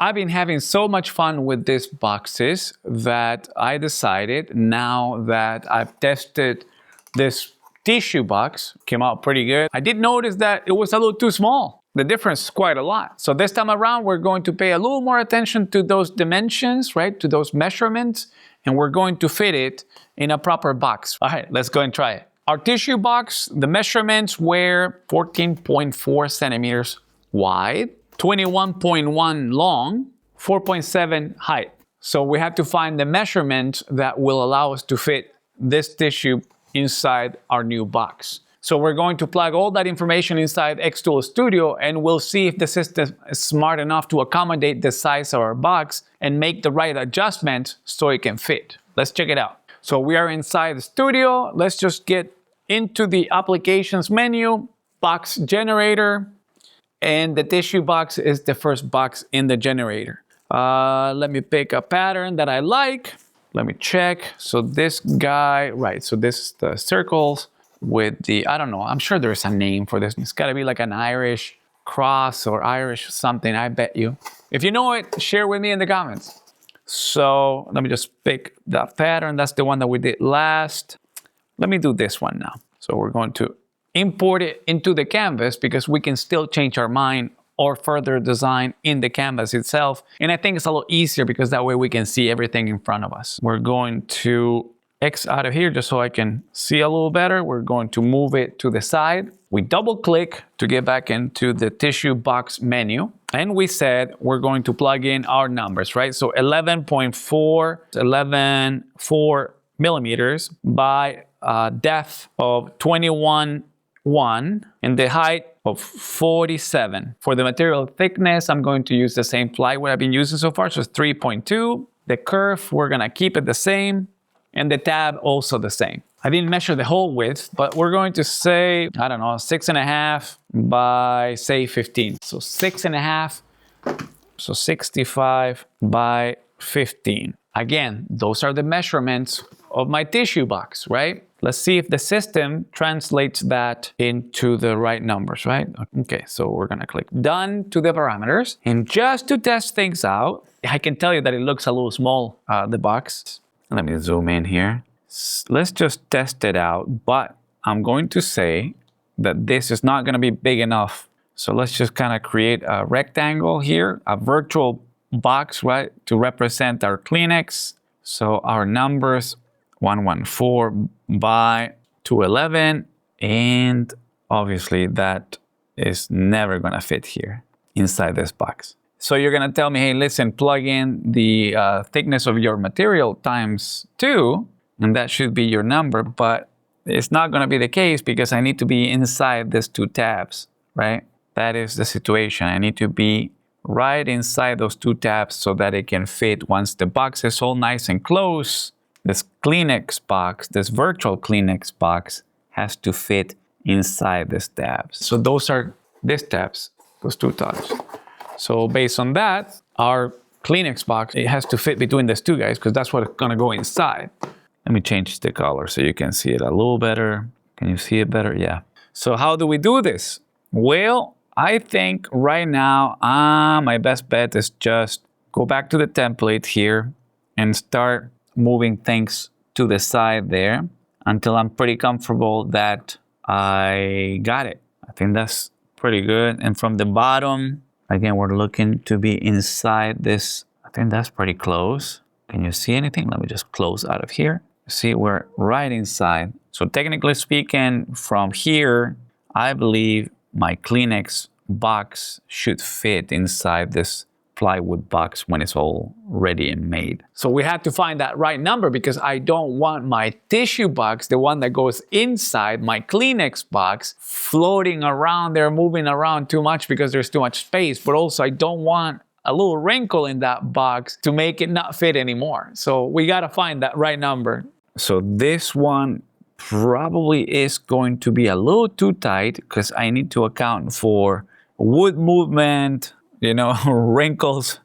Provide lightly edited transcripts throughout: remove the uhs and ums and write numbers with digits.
I've been having so much fun with these boxes that I decided, now that I've tested this tissue box, came out pretty good. I did notice that it was a little too small. The difference is quite a lot. So this time around, we're going to pay a little more attention to those dimensions, right? To those measurements, and we're going to fit it in a proper box. All right, let's go and try it. Our tissue box, the measurements were 14.4 centimeters wide, 21.1 long, 4.7 height. So we have to find the measurement that will allow us to fit this tissue inside our new box. So we're going to plug all that information inside xTool Studio, and we'll see if the system is smart enough to accommodate the size of our box and make the right adjustment so it can fit. Let's check it out. So we are inside the studio. Let's just get into the applications menu, box generator, and the tissue box is the first box in the generator. Let me pick a pattern that I like. Let me check. So this guy, right, so this is the circles with the, I don't know, I'm sure there's a name for this. It's gotta be like an Irish cross or Irish something, I bet you. If you know it, share with me in the comments. So let me just pick that pattern. That's the one that we did last. Let me do this one now. So we're going to import it into the canvas because we can still change our mind or further design in the canvas itself. And I think it's a little easier because that way we can see everything in front of us. We're going to X out of here just so I can see a little better. We're going to move it to the side. We double click to get back into the tissue box menu. And we said we're going to plug in our numbers, right? So 11.4 millimeters by depth of 21.1 and the height of 47. For the material thickness, I'm going to use the same plywood I've been using so far, so it's 3.2. The curve, we're gonna keep it the same, and the tab also the same. I didn't measure the whole width, but we're going to say, I don't know, 6.5 by say 15. So 6.5, so 65 by 15. Again, those are the measurements of my tissue box, right? Let's see if the system translates that into the right numbers, right? Okay, so we're gonna click done to the parameters. And just to test things out, I can tell you that it looks a little small, the box. Let me zoom in here. Let's just test it out, but I'm going to say that this is not gonna be big enough. So let's just kind of create a rectangle here, a virtual box, right? To represent our Kleenex. So our numbers, 114 by 211, and obviously that is never gonna fit here inside this box. So you're gonna tell me, hey, listen, plug in the thickness of your material times 2, and that should be your number, but it's not gonna be the case because I need to be inside these 2 tabs, right? That is the situation. I need to be right inside those 2 tabs so that it can fit once the box is all nice and close. This Kleenex box, this virtual Kleenex box, has to fit inside these tabs. So those are these tabs, those 2 tabs. So based on that, our Kleenex box, it has to fit between these 2 guys because that's what's gonna go inside. Let me change the color so you can see it a little better. Can you see it better? Yeah. So how do we do this? Well, I think right now, my best bet is just go back to the template here and start moving things to the side there until I'm pretty comfortable that I got it. I think that's pretty good. And from the bottom, again, we're looking to be inside this. I think that's pretty close. Can you see anything? Let me just close out of here. See, we're right inside. So technically speaking, from here, I believe my Kleenex box should fit inside this plywood box when it's all ready and made. So we had to find that right number because I don't want my tissue box, the one that goes inside my Kleenex box, floating around there, moving around too much because there's too much space. But also I don't want a little wrinkle in that box to make it not fit anymore. So we gotta find that right number. So this one probably is going to be a little too tight because I need to account for wood movement, you know, wrinkles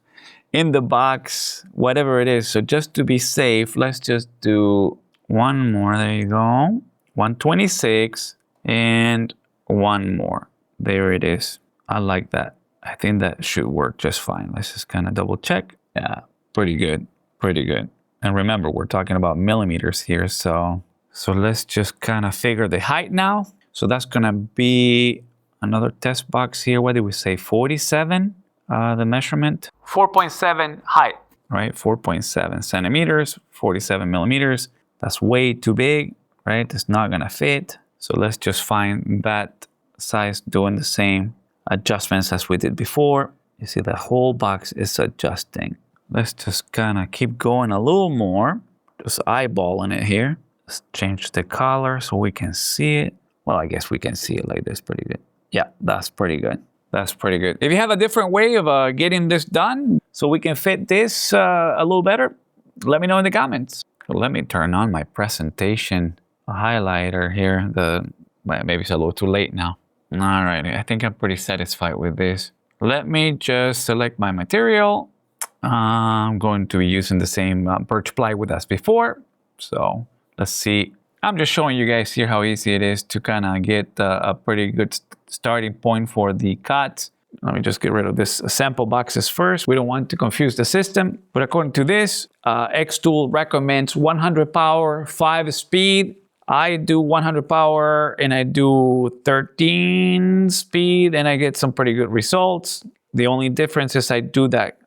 in the box, whatever it is. So just to be safe, let's just do one more. There you go. 126 and one more. There it is. I like that. I think that should work just fine. Let's just kind of double check. Yeah, pretty good, pretty good. And remember, we're talking about millimeters here. So let's just kind of figure the height now. So that's gonna be another test box here. What did we say, 47, the measurement? 4.7 height, right? 4.7 centimeters, 47 millimeters. That's way too big, right? It's not gonna fit. So let's just find that size doing the same adjustments as we did before. You see the whole box is adjusting. Let's just kind of keep going a little more. Just eyeballing it here. Let's change the color so we can see it. Well, I guess we can see it like this pretty good. Yeah, that's pretty good. That's pretty good. If you have a different way of getting this done so we can fit this a little better, let me know in the comments. Let me turn on my presentation highlighter here. Maybe it's a little too late now. All right, I think I'm pretty satisfied with this. Let me just select my material. I'm going to be using the same birch plywood as before. So let's see. I'm just showing you guys here how easy it is to kind of get a pretty good starting point for the cuts. Let me just get rid of this sample boxes first. We don't want to confuse the system. But according to this, xTool recommends 100 power, 5 speed. I do 100 power and I do 13 speed and I get some pretty good results. The only difference is I do that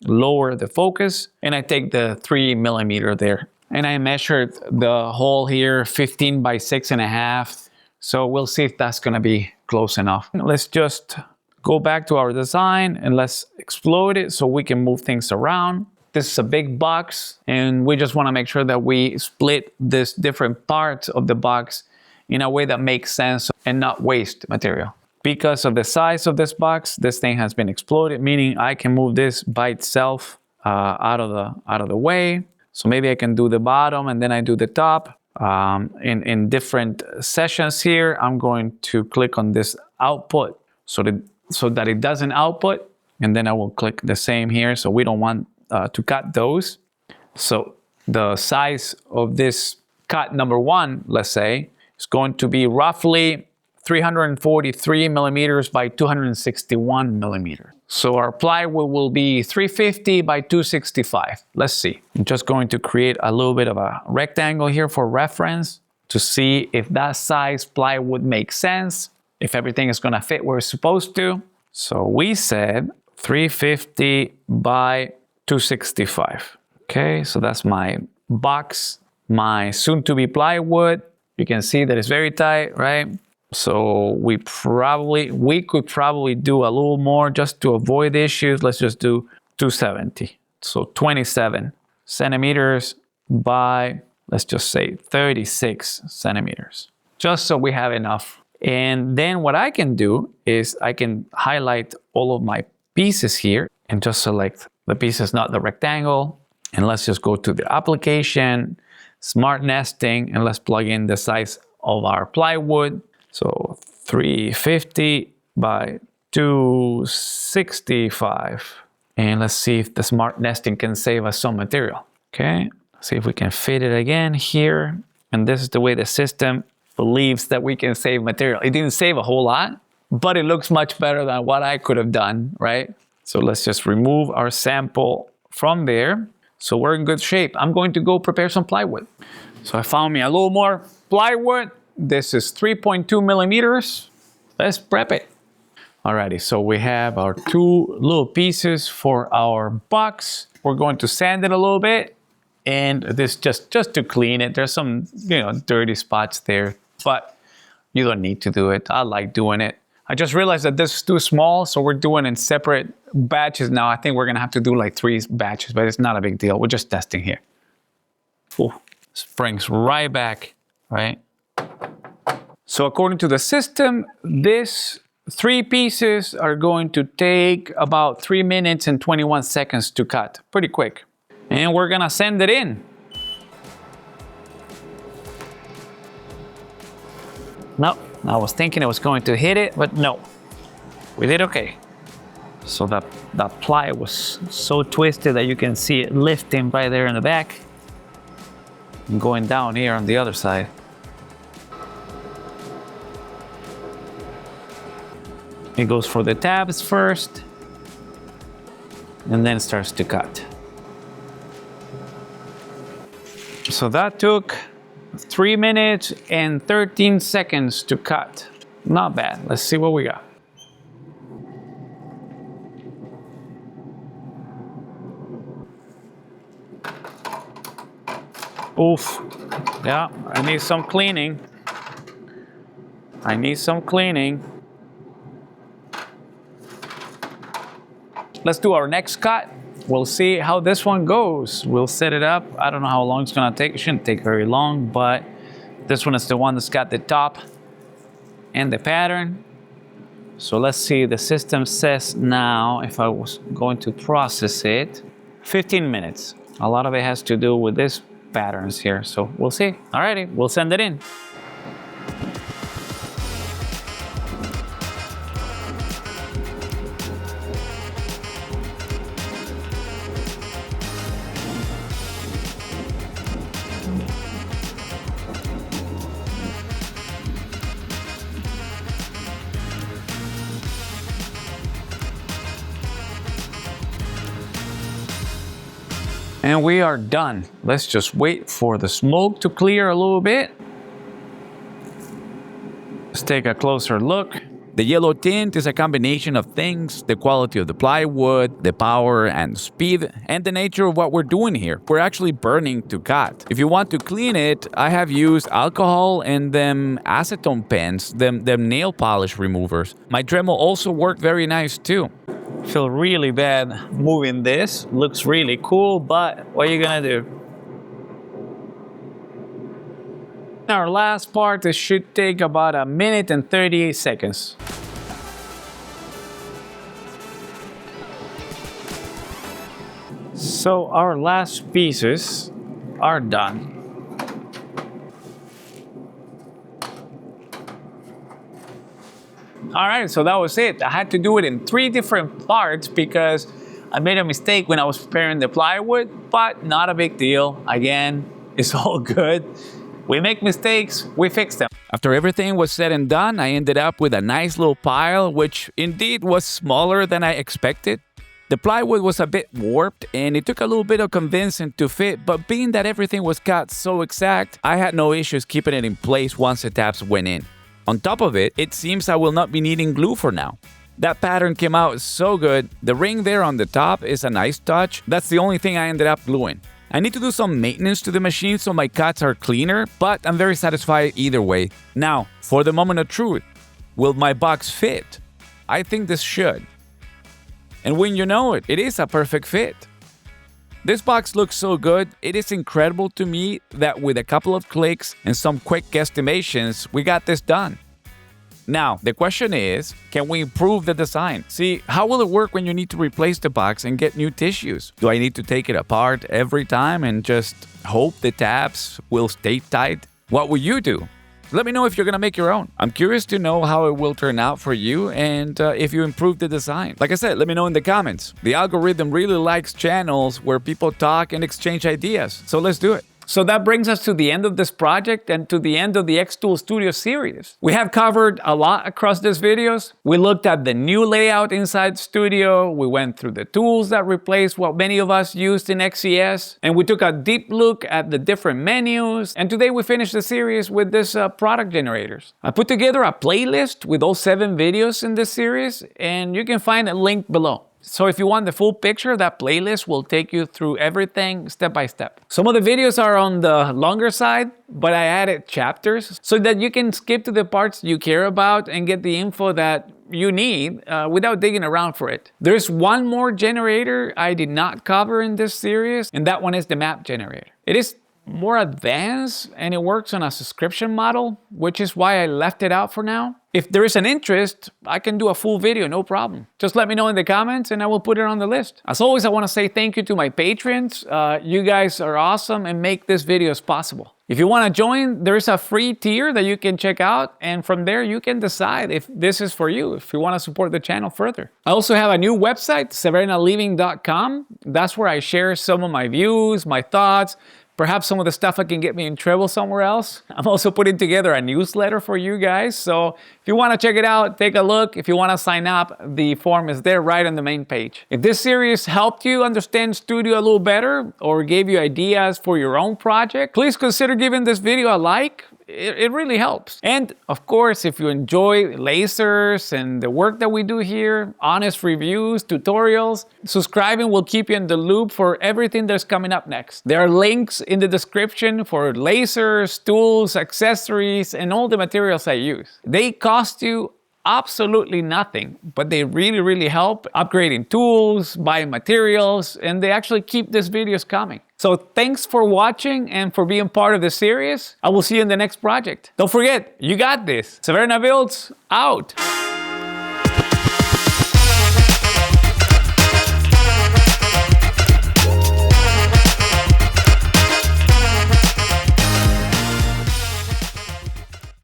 lower the focus and I take the 3 millimeter there. And I measured the hole here 15 by 6.5. So we'll see if that's gonna be close enough. Let's just go back to our design and let's explode it so we can move things around. This is a big box and we just wanna make sure that we split this different parts of the box in a way that makes sense and not waste material. Because of the size of this box, this thing has been exploded, meaning I can move this by itself out of the way. So maybe I can do the bottom and then I do the top. In different sessions here, I'm going to click on this output so that it doesn't output. And then I will click the same here. So we don't want to cut those. So the size of this cut number 1, let's say, is going to be roughly 343 millimeters by 261 millimeters. So our plywood will be 350 by 265. Let's see. I'm just going to create a little bit of a rectangle here for reference to see if that size plywood makes sense, if everything is gonna fit where it's supposed to. So we said 350 by 265. Okay, so that's my box, my soon-to-be plywood. You can see that it's very tight, right? So we could probably do a little more just to avoid issues. Let's just do 270. So 27 centimeters by, let's just say 36 centimeters, just so we have enough. And then what I can do is I can highlight all of my pieces here and just select the pieces, not the rectangle. And let's just go to the application, smart nesting, and let's plug in the size of our plywood. So 350 by 265. And let's see if the smart nesting can save us some material. Okay, see if we can fit it again here. And this is the way the system believes that we can save material. It didn't save a whole lot, but it looks much better than what I could have done, right? So let's just remove our sample from there. So we're in good shape. I'm going to go prepare some plywood. So I found me a little more plywood. This is 3.2 millimeters. Let's prep it. Alrighty, so we have our 2 little pieces for our box. We're going to sand it a little bit. And this just to clean it. There's some, dirty spots there, but you don't need to do it. I like doing it. I just realized that this is too small, so we're doing in separate batches now. I think we're gonna have to do like 3 batches, but it's not a big deal. We're just testing here. Ooh, springs right back, right? So according to the system, this 3 pieces are going to take about 3 minutes and 21 seconds to cut. Pretty quick. And we're gonna send it in. No, I was thinking I was going to hit it, but no, we did okay. So that ply was so twisted that you can see it lifting right there in the back and going down here on the other side. It goes for the tabs first, and then starts to cut. So that took 3 minutes and 13 seconds to cut. Not bad. Let's see what we got. Oof. Yeah, I need some cleaning. I need some cleaning. Let's do our next cut. We'll see how this one goes. We'll set it up. I don't know how long it's gonna take. It shouldn't take very long, but this one is the one that's got the top and the pattern. So let's see, the system says now, if I was going to process it, 15 minutes. A lot of it has to do with this patterns here, so we'll see. Alrighty, we'll send it in. And we are done. Let's just wait for the smoke to clear a little bit. Let's take a closer look. The yellow tint is a combination of things: the quality of the plywood, the power and speed, and the nature of what we're doing here. We're actually burning to cut. If you want to clean it, I have used alcohol and them acetone pens, them nail polish removers. My Dremel also worked very nice too. Feel really bad moving this. Looks really cool, but what are you gonna do? Our last part, this should take about 1 minute and 38 seconds. So our last pieces are done. All right, so that was it. I had to do it in 3 different parts because I made a mistake when I was preparing the plywood, but not a big deal. Again, it's all good. We make mistakes, we fix them. After everything was said and done, I ended up with a nice little pile, which indeed was smaller than I expected. The plywood was a bit warped and it took a little bit of convincing to fit, but being that everything was cut so exact, I had no issues keeping it in place once the tabs went in. On top of it, it seems I will not be needing glue for now. That pattern came out so good. The ring there on the top is a nice touch. That's the only thing I ended up gluing. I need to do some maintenance to the machine so my cuts are cleaner, but I'm very satisfied either way. Now, for the moment of truth, will my box fit? I think this should. And when you know it, it is a perfect fit. This box looks so good, it is incredible to me that with a couple of clicks and some quick guesstimations, we got this done. Now, the question is, can we improve the design? See, how will it work when you need to replace the box and get new tissues? Do I need to take it apart every time and just hope the tabs will stay tight? What will you do? Let me know if you're gonna make your own. I'm curious to know how it will turn out for you and if you improve the design. Like I said, let me know in the comments. The algorithm really likes channels where people talk and exchange ideas, so let's do it. So that brings us to the end of this project and to the end of the xTool Studio series. We have covered a lot across these videos. We looked at the new layout inside Studio. We went through the tools that replaced what many of us used in XCS. And we took a deep look at the different menus. And today we finished the series with this product generators. I put together a playlist with all 7 videos in this series, and you can find a link below. So if you want the full picture, that playlist will take you through everything step by step. Some of the videos are on the longer side, but I added chapters so that you can skip to the parts you care about and get the info that you need without digging around for it. There's one more generator I did not cover in this series, and that one is the map generator. It is more advanced and it works on a subscription model, which is why I left it out for now. If there is an interest, I can do a full video, no problem. Just let me know in the comments and I will put it on the list. As always, I want to say thank you to my patrons. You guys are awesome and make these videos possible. If you want to join, there's a free tier that you can check out, and from there you can decide if this is for you, if you want to support the channel further. I also have a new website, severinaliving.com. That's where I share some of my views, my thoughts, Perhaps some of the stuff can get me in trouble somewhere else. I'm also putting together a newsletter for you guys. So if you want to check it out, take a look. If you want to sign up, the form is there right on the main page. If this series helped you understand Studio a little better or gave you ideas for your own project, please consider giving this video a like. It really helps. And of course, if you enjoy lasers and the work that we do here, honest reviews, tutorials, subscribing will keep you in the loop for everything that's coming up next. There are links in the description for lasers, tools, accessories, and all the materials I use. They cost you absolutely nothing, but they really help upgrading tools, buying materials, and they actually keep these videos coming. So thanks for watching and for being part of the series. I will see you in the next project. Don't forget, you got this. Severna Builds, out.